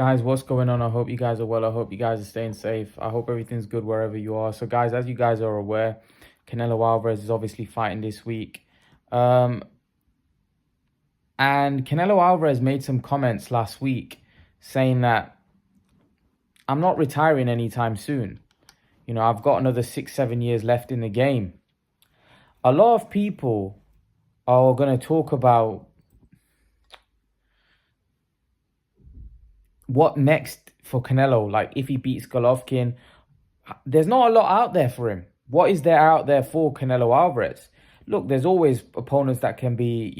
Guys, what's going on? I hope you guys are well. I hope you guys are staying safe. I hope everything's good wherever you are. So, guys, as you guys are aware, Canelo Alvarez is obviously fighting this week. And Canelo Alvarez made some comments last week saying that I'm not retiring anytime soon. You know, I've got another 6, 7 years left in the game. A lot of people are going to talk about what next for Canelo, like if he beats Golovkin. There's not a lot out there for him. What is there out there for Canelo Alvarez? Look, there's always opponents that can be,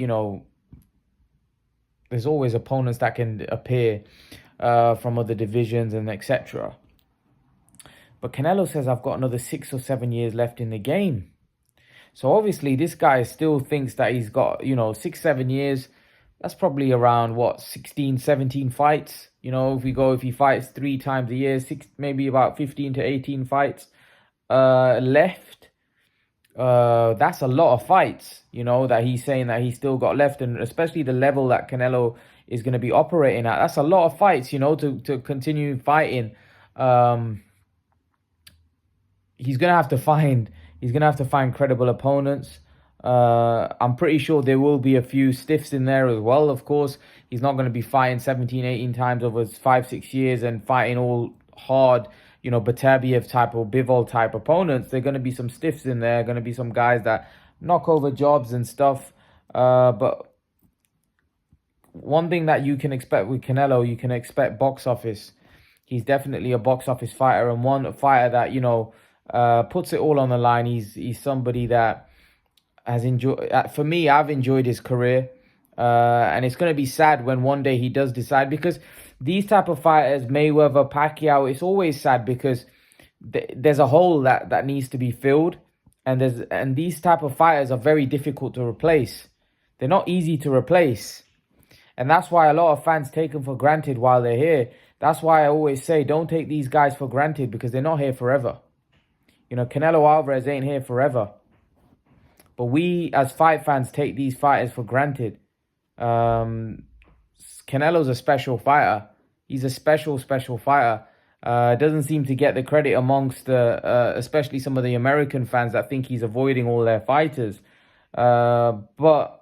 there's always opponents that can appear from other divisions and etc. But Canelo says, I've got another 6 or 7 years left in the game. So obviously this guy still thinks that he's got, 6, 7 years. That's probably around, 16, 17 fights. If he fights 3 times a year, maybe about 15 to 18 fights left. That's a lot of fights, that he's saying that he's still got left. And especially the level that Canelo is going to be operating at. That's a lot of fights, to continue fighting. He's going to have to find credible opponents. I'm pretty sure there will be a few stiffs in there as well. Of course, he's not going to be fighting 17, 18 times over 5, 6 years and fighting all hard, BetterBF type or Bivol type opponents. There are going to be some stiffs in there, going to be some guys that knock over jobs and stuff. But one thing that you can expect with Canelo, you can expect box office. He's definitely a box office fighter, and one fighter that, puts it all on the line. He's somebody that has enjoyed, for me, I've enjoyed his career, and it's going to be sad when one day he does decide, because these type of fighters, Mayweather, Pacquiao, it's always sad because there's a hole that needs to be filled, and these type of fighters are very difficult to replace. They're not easy to replace, and that's why a lot of fans take them for granted while they're here. That's why I always say, don't take these guys for granted, because they're not here forever. Canelo Alvarez ain't here forever. But we, as fight fans, take these fighters for granted. Canelo's a special fighter. He's a special fighter. Doesn't seem to get the credit amongst, especially some of the American fans that think he's avoiding all their fighters. But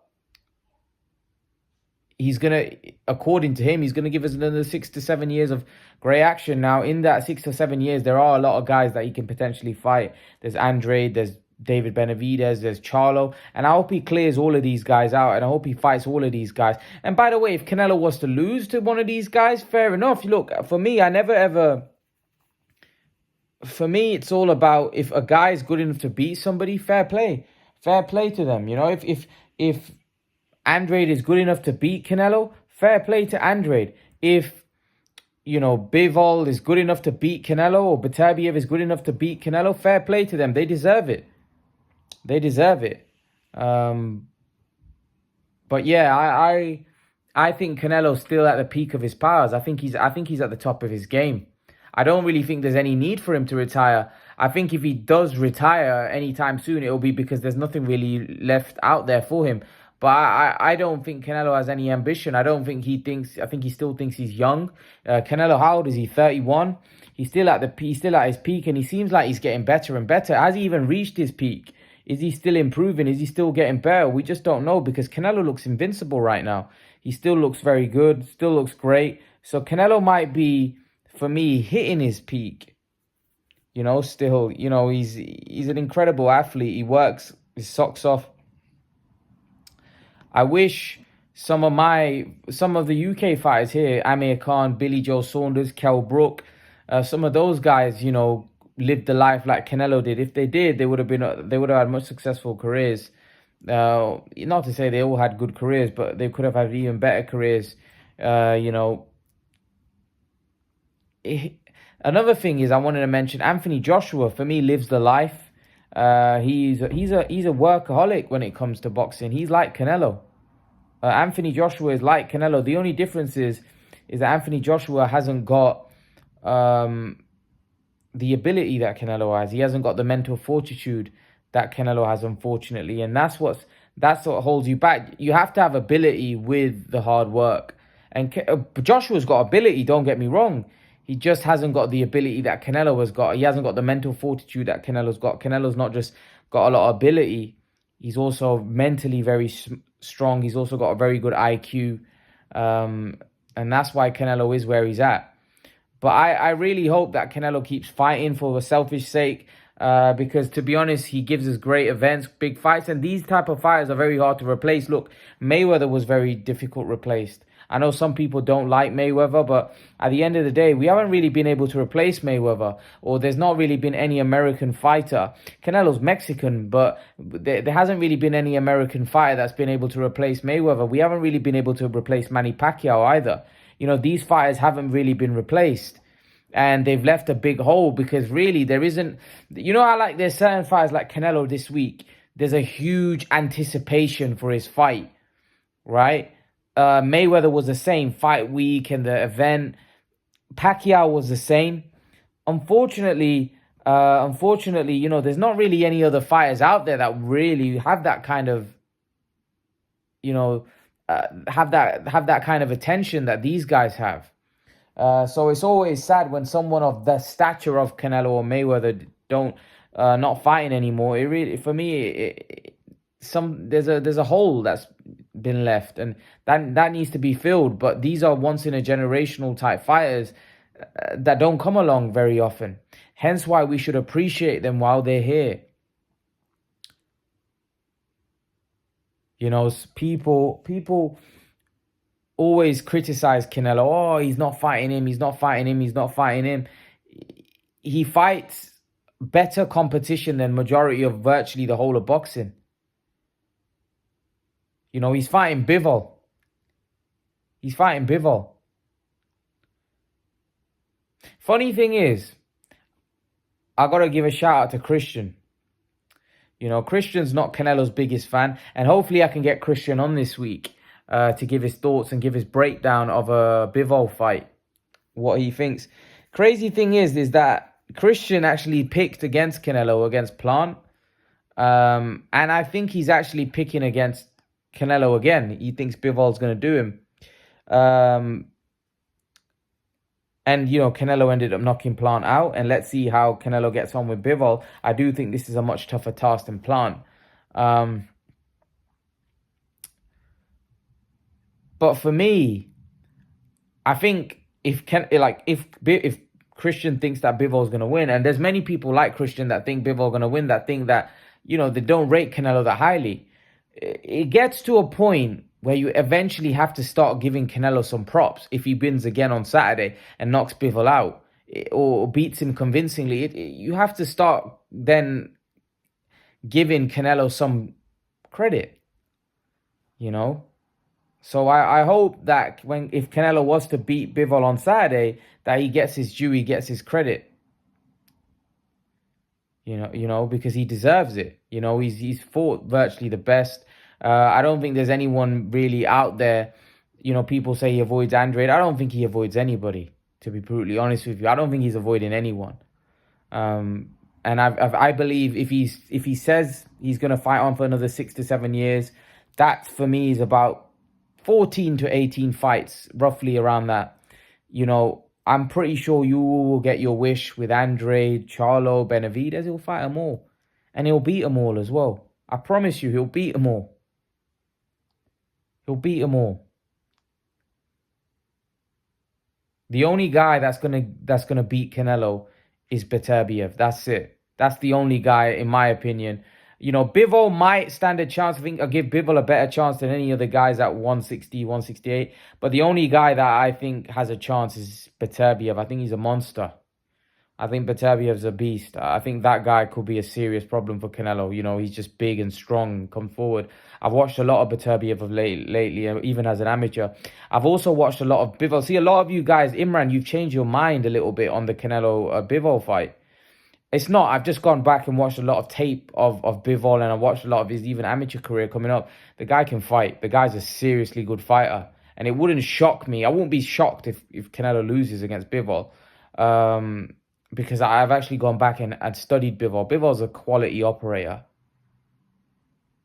according to him, he's going to give us another 6 to 7 years of great action. Now, in that 6 or 7 years, there are a lot of guys that he can potentially fight. There's Andrade, there's David Benavidez, there's Charlo, and I hope he clears all of these guys out, and I hope he fights all of these guys. And by the way, if Canelo was to lose to one of these guys, fair enough. Look, for me, it's all about, if a guy is good enough to beat somebody, fair play to them. If Andrade is good enough to beat Canelo, fair play to Andrade. If Bivol is good enough to beat Canelo, or BetterBF is good enough to beat Canelo, fair play to them. They deserve it. They deserve it. But yeah, I think Canelo's still at the peak of his powers. I think he's at the top of his game. I don't really think there's any need for him to retire. I think if he does retire anytime soon, it'll be because there's nothing really left out there for him. But I don't think Canelo has any ambition. I think he still thinks he's young. Canelo, how old is he? 31. He's still at his peak, and he seems like he's getting better and better. Has he even reached his peak? Is he still improving? Is he still getting better? We just don't know, because Canelo looks invincible right now. He still looks very good, still looks great. So Canelo might be, for me, hitting his peak. Still, he's an incredible athlete. He works his socks off. I wish some of the UK fighters here, Amir Khan, Billy Joe Saunders, Kell Brook, some of those guys, lived the life like Canelo did. If they did, they would have had much successful careers. Not to say they all had good careers, but they could have had even better careers. Another thing is, I wanted to mention Anthony Joshua. For me, lives the life. He's a workaholic when it comes to boxing. He's like Canelo. Anthony Joshua is like Canelo. The only difference is that Anthony Joshua hasn't got the ability that Canelo has. He hasn't got the mental fortitude that Canelo has, unfortunately, and that's what holds you back. You have to have ability with the hard work, And Joshua's got ability, don't get me wrong. He just hasn't got the ability that Canelo has got. He hasn't got the mental fortitude that Canelo's got. Canelo's not just got a lot of ability. He's also mentally very strong. He's also got a very good IQ. And that's why Canelo is where he's at. But I really hope that Canelo keeps fighting for the selfish sake, because to be honest, he gives us great events, big fights, and these type of fighters are very hard to replace. Look, Mayweather was very difficult replaced. I know some people don't like Mayweather, but at the end of the day, we haven't really been able to replace Mayweather, or there's not really been any American fighter. Canelo's Mexican, but there hasn't really been any American fighter that's been able to replace Mayweather. We haven't really been able to replace Manny Pacquiao either. You know, these fighters haven't really been replaced. And they've left a big hole because really there isn't... You know, there's certain fighters like Canelo this week. There's a huge anticipation for his fight, right? Mayweather was the same, fight week and the event. Pacquiao was the same. Unfortunately, you know, there's not really any other fighters out there that really have that kind of, you know, have that kind of attention that these guys have. So it's always sad when someone of the stature of Canelo or Mayweather don't not fighting anymore. It really, for me, there's a hole that's been left, and that needs to be filled. But these are once in a generational type fighters that don't come along very often. Hence why we should appreciate them while they're here. You know, people always criticize Canelo. Oh, he's not fighting him. He's not fighting him. He's not fighting him. He fights better competition than majority of virtually the whole of boxing. You know, he's fighting Bivol. He's fighting Bivol. Funny thing is, I got to give a shout out to Christian. You know, Christian's not Canelo's biggest fan. And hopefully I can get Christian on this week to give his thoughts and give his breakdown of a Bivol fight. What he thinks. Crazy thing is that Christian actually picked against Canelo, against Plant. And I think he's actually picking against Canelo again. He thinks Bivol's going to do him. And, you know, Canelo ended up knocking Plant out. And let's see how Canelo gets on with Bivol. I do think this is a much tougher task than Plant. But for me, I think if Christian thinks that Bivol's going to win, and there's many people like Christian that think Bivol's going to win, that think that, you know, they don't rate Canelo that highly. It gets to a point where you eventually have to start giving Canelo some props if he wins again on Saturday and knocks Bivol out or beats him convincingly. You have to start then giving Canelo some credit, you know. So I hope that if Canelo was to beat Bivol on Saturday, that he gets his due, he gets his credit. You know, because he deserves it. You know, he's fought virtually the best. I don't think there's anyone really out there. You know, people say he avoids Andrade. I don't think he avoids anybody, to be brutally honest with you. I don't think he's avoiding anyone. And I believe if he says he's going to fight on for another 6 to 7 years, that for me is about 14 to 18 fights, roughly around that. You know, I'm pretty sure you will get your wish with Andrade, Charlo, Benavidez. He'll fight them all. And he'll beat them all as well. I promise you, he'll beat them all. He'll beat them all. The only guy that's gonna beat Canelo is BetterBF. That's it. That's the only guy, in my opinion. You know, Bivol might stand a chance. I think I'll give Bivol a better chance than any of the guys at 160, 168. But the only guy that I think has a chance is BetterBF. I think he's a monster. I think BetterBF's a beast. I think that guy could be a serious problem for Canelo. You know, he's just big and strong, come forward. I've watched a lot of BetterBF lately, even as an amateur. I've also watched a lot of Bivol. See, a lot of you guys, Imran, you've changed your mind a little bit on the Canelo-Bivol fight. It's not. I've just gone back and watched a lot of tape of Bivol, and I watched a lot of his even amateur career coming up. The guy can fight. The guy's a seriously good fighter. And it wouldn't shock me. I won't be shocked if Canelo loses against Bivol. Because I've actually gone back and studied Bivol. Bivol's a quality operator.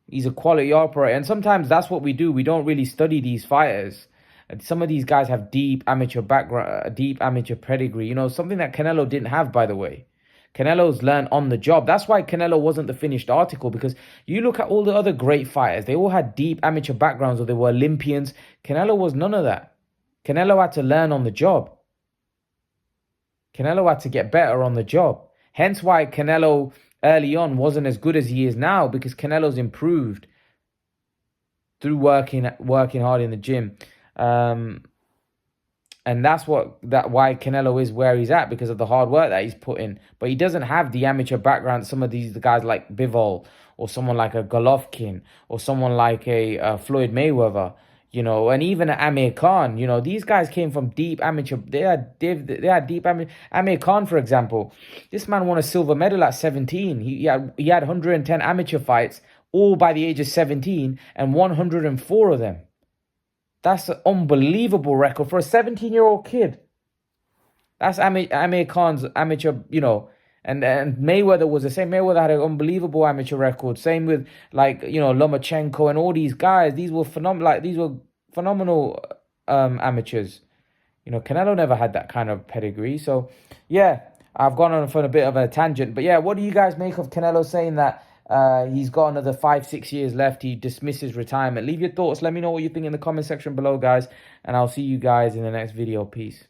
He's a quality operator. And sometimes that's what we do. We don't really study these fighters. And some of these guys have deep amateur background, deep amateur pedigree. You know, something that Canelo didn't have, by the way. Canelo's learned on the job. That's why Canelo wasn't the finished article, because you look at all the other great fighters, they all had deep amateur backgrounds or they were Olympians. Canelo was none of that. Canelo had to learn on the job. Canelo had to get better on the job. Hence why Canelo early on wasn't as good as he is now, because Canelo's improved through working hard in the gym. And that's why Canelo is where he's at, because of the hard work that he's put in. But he doesn't have the amateur background some of the guys like Bivol, or someone like a Golovkin, or someone like a Floyd Mayweather, you know, and even Amir Khan. You know, these guys came from deep amateur. They had deep amateur. Amir Khan, for example, this man won a silver medal at 17. He had 110 amateur fights, all by the age of 17, and 104 of them. That's an unbelievable record for a 17-year-old kid. That's Amir Khan's amateur, you know. And Mayweather was the same. Mayweather had an unbelievable amateur record. Same with, like, you know, Lomachenko and all these guys. These were phenomenal. Like, these were phenomenal amateurs. You know, Canelo never had that kind of pedigree. So, yeah, I've gone on for a bit of a tangent. But yeah, what do you guys make of Canelo saying that he's got another 5-6 years left? He dismisses retirement. Leave your thoughts. Let me know what you think in the comment section below, guys. And I'll see you guys in the next video. Peace.